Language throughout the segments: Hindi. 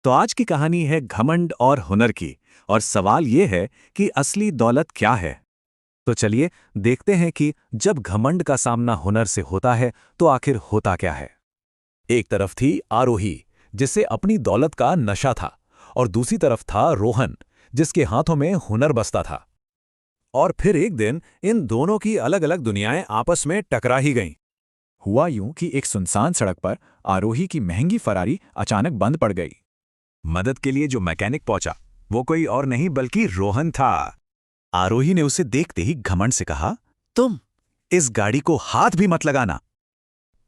तो आज की कहानी है घमंड और हुनर की। और सवाल ये है कि असली दौलत क्या है। तो चलिए देखते हैं कि जब घमंड का सामना हुनर से होता है तो आखिर होता क्या है। एक तरफ थी आरोही, जिसे अपनी दौलत का नशा था, और दूसरी तरफ था रोहन, जिसके हाथों में हुनर बसता था। और फिर एक दिन इन दोनों की अलग अलग दुनियाएं आपस में टकरा ही गईं। हुआ यूं कि एक सुनसान सड़क पर आरोही की महंगी फरारी अचानक बंद पड़ गई। मदद के लिए जो मैकेनिक पहुंचा वो कोई और नहीं बल्कि रोहन था। आरोही ने उसे देखते ही घमंड से कहा, तुम इस गाड़ी को हाथ भी मत लगाना।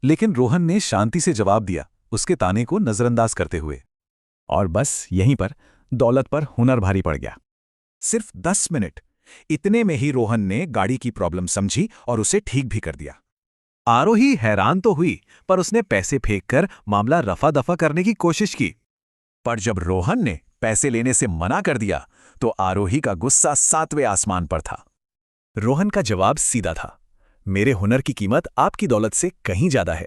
लेकिन रोहन ने शांति से जवाब दिया, उसके ताने को नजरअंदाज करते हुए। और बस यहीं पर दौलत पर हुनर भारी पड़ गया। सिर्फ 10 मिनट, इतने में ही रोहन ने गाड़ी की प्रॉब्लम समझी और उसे ठीक भी कर दिया। आरोही हैरान तो हुई, पर उसने पैसे फेंककर मामला रफा दफा करने की कोशिश की। पर जब रोहन ने पैसे लेने से मना कर दिया तो आरोही का गुस्सा 7वें आसमान पर था। रोहन का जवाब सीधा था, मेरे हुनर की कीमत आपकी दौलत से कहीं ज्यादा है।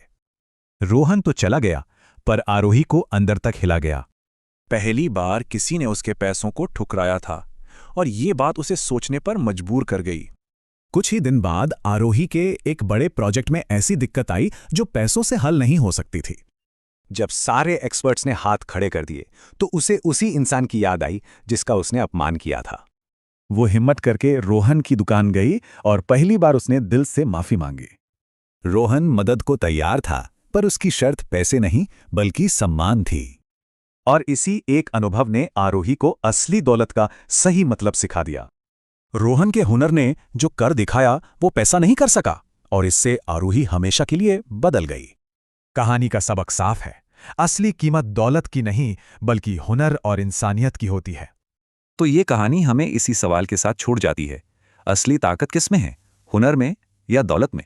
रोहन तो चला गया, पर आरोही को अंदर तक हिला गया। पहली बार किसी ने उसके पैसों को ठुकराया था, और ये बात उसे सोचने पर मजबूर कर गई। कुछ ही दिन बाद आरोही के एक बड़े प्रोजेक्ट में ऐसी दिक्कत आई जो पैसों से हल नहीं हो सकती थी। जब सारे एक्सपर्ट्स ने हाथ खड़े कर दिए तो उसे उसी इंसान की याद आई जिसका उसने अपमान किया था। वो हिम्मत करके रोहन की दुकान गई और पहली बार उसने दिल से माफी मांगी। रोहन मदद को तैयार था, पर उसकी शर्त पैसे नहीं बल्कि सम्मान थी। और इसी एक अनुभव ने आरोही को असली दौलत का सही मतलब सिखा दिया। रोहन के हुनर ने जो कर दिखाया वो पैसा नहीं कर सका, और इससे आरोही हमेशा के लिए बदल गई। कहानी का सबक साफ है, असली कीमत दौलत की नहीं बल्कि हुनर और इंसानियत की होती है। तो ये कहानी हमें इसी सवाल के साथ छोड़ जाती है, असली ताकत किसमें है, हुनर में या दौलत में?